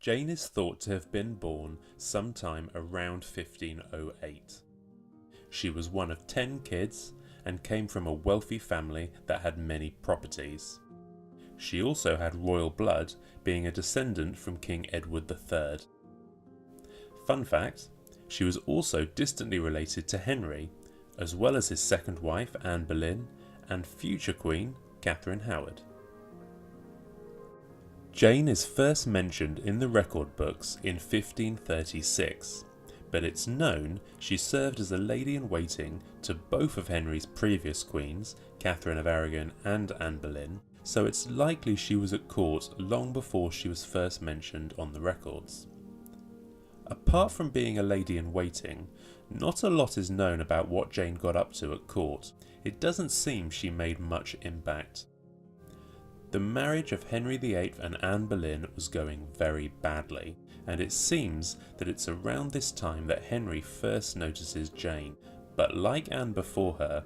Jane is thought to have been born sometime around 1508. She was one of 10 kids and came from a wealthy family that had many properties. She also had royal blood, being a descendant from King Edward III. Fun fact, she was also distantly related to Henry, as well as his second wife Anne Boleyn and future Queen Catherine Howard. Jane is first mentioned in the record books in 1536, but it's known she served as a lady-in-waiting to both of Henry's previous queens, Catherine of Aragon and Anne Boleyn, so it's likely she was at court long before she was first mentioned on the records. Apart from being a lady-in-waiting, not a lot is known about what Jane got up to at court. It doesn't seem she made much impact. The marriage of Henry VIII and Anne Boleyn was going very badly, and it seems that it's around this time that Henry first notices Jane, but like Anne before her,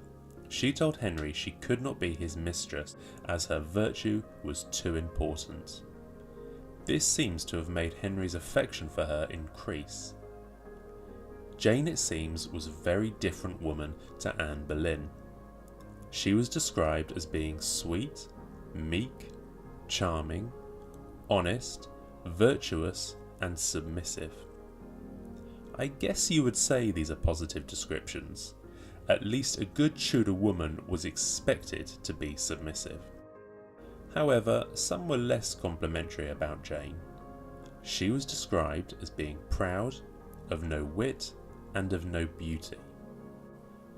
she told Henry she could not be his mistress as her virtue was too important. This seems to have made Henry's affection for her increase. Jane, it seems, was a very different woman to Anne Boleyn. She was described as being sweet, meek, charming, honest, virtuous, and submissive. I guess you would say these are positive descriptions. At least a good Tudor woman was expected to be submissive. However, some were less complimentary about Jane. She was described as being proud, of no wit, and of no beauty.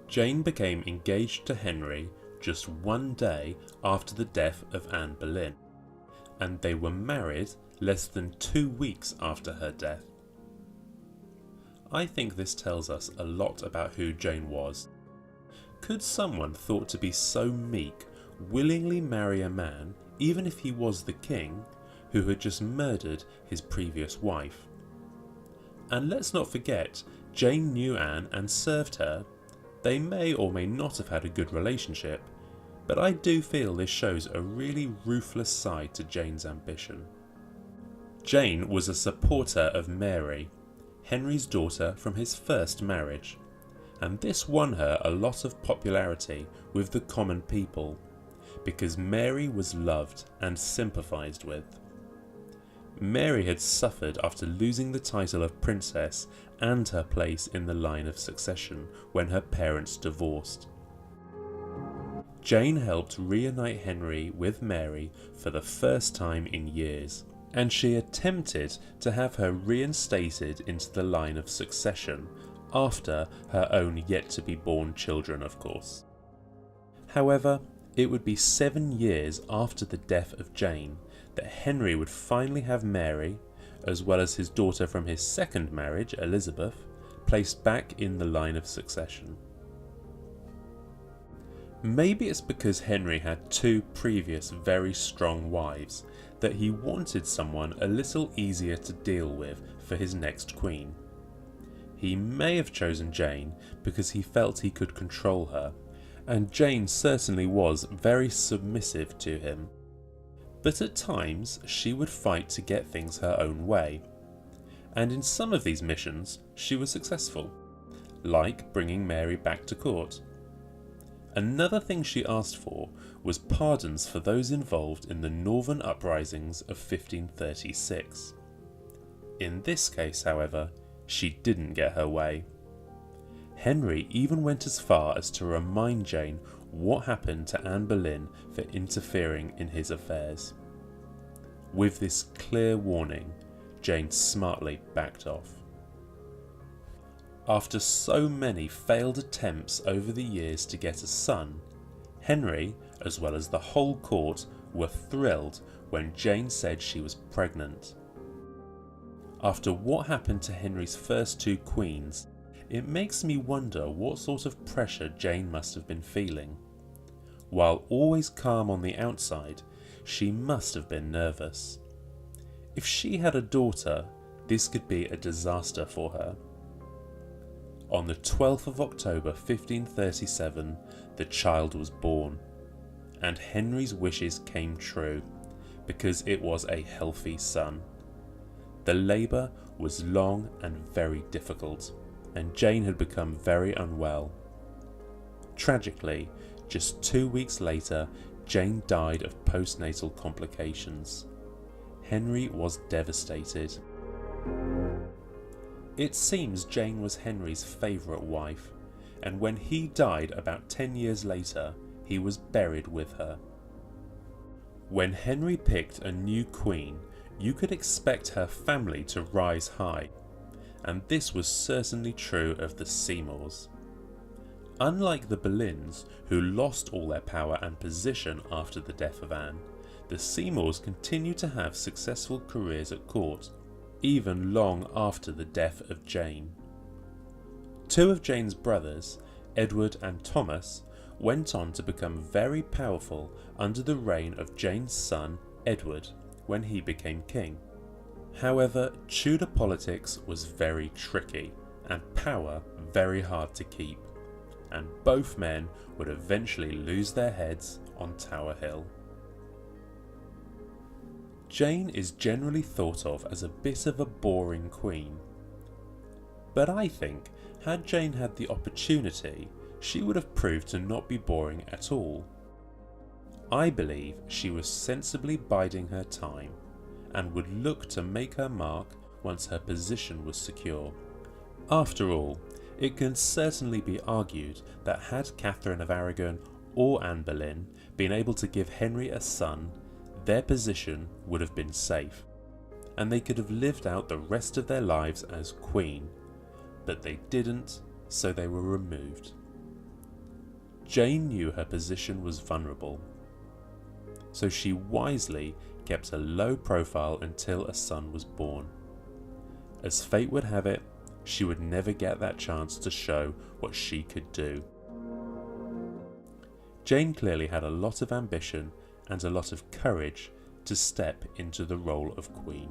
Jane became engaged to Henry just one day after the death of Anne Boleyn, and they were married less than 2 weeks after her death. I think this tells us a lot about who Jane was. Could someone thought to be so meek willingly marry a man, even if he was the king, who had just murdered his previous wife? And let's not forget, Jane knew Anne and served her. They may or may not have had a good relationship, but I do feel this shows a really ruthless side to Jane's ambition. Jane was a supporter of Mary, Henry's daughter from his first marriage, and this won her a lot of popularity with the common people, because Mary was loved and sympathised with. Mary had suffered after losing the title of princess and her place in the line of succession when her parents divorced. Jane helped reunite Henry with Mary for the first time in years, and she attempted to have her reinstated into the line of succession after her own yet-to-be-born children, of course. However, it would be 7 years after the death of Jane that Henry would finally have Mary, as well as his daughter from his second marriage, Elizabeth, placed back in the line of succession. Maybe it's because Henry had 2 previous very strong wives that he wanted someone a little easier to deal with for his next queen. He may have chosen Jane because he felt he could control her, and Jane certainly was very submissive to him. But at times she would fight to get things her own way, and in some of these missions she was successful, like bringing Mary back to court. Another thing she asked for was pardons for those involved in the Northern uprisings of 1536. In this case, however, she didn't get her way. Henry even went as far as to remind Jane what happened to Anne Boleyn for interfering in his affairs. With this clear warning, Jane smartly backed off. After so many failed attempts over the years to get a son, Henry, as well as the whole court, were thrilled when Jane said she was pregnant. After what happened to Henry's first 2 queens, it makes me wonder what sort of pressure Jane must have been feeling. While always calm on the outside, she must have been nervous. If she had a daughter, this could be a disaster for her. On the 12th of October 1537, the child was born, and Henry's wishes came true, because it was a healthy son. The labour was long and very difficult, and Jane had become very unwell. Tragically, just 2 weeks later, Jane died of postnatal complications. Henry was devastated. It seems Jane was Henry's favourite wife, and when he died about 10 years later, he was buried with her. When Henry picked a new queen, you could expect her family to rise high, and this was certainly true of the Seymours. Unlike the Boleyns, who lost all their power and position after the death of Anne, the Seymours continued to have successful careers at court, even long after the death of Jane. Two of Jane's brothers, Edward and Thomas, went on to become very powerful under the reign of Jane's son, Edward, when he became king. However, Tudor politics was very tricky, and power very hard to keep, and both men would eventually lose their heads on Tower Hill. Jane is generally thought of as a bit of a boring queen. But I think, had Jane had the opportunity, she would have proved to not be boring at all. I believe she was sensibly biding her time, and would look to make her mark once her position was secure. After all, it can certainly be argued that had Catherine of Aragon or Anne Boleyn been able to give Henry a son, their position would have been safe, and they could have lived out the rest of their lives as queen, but they didn't, so they were removed. Jane knew her position was vulnerable, so she wisely kept a low profile until a son was born. As fate would have it, she would never get that chance to show what she could do. Jane clearly had a lot of ambition and a lot of courage to step into the role of queen.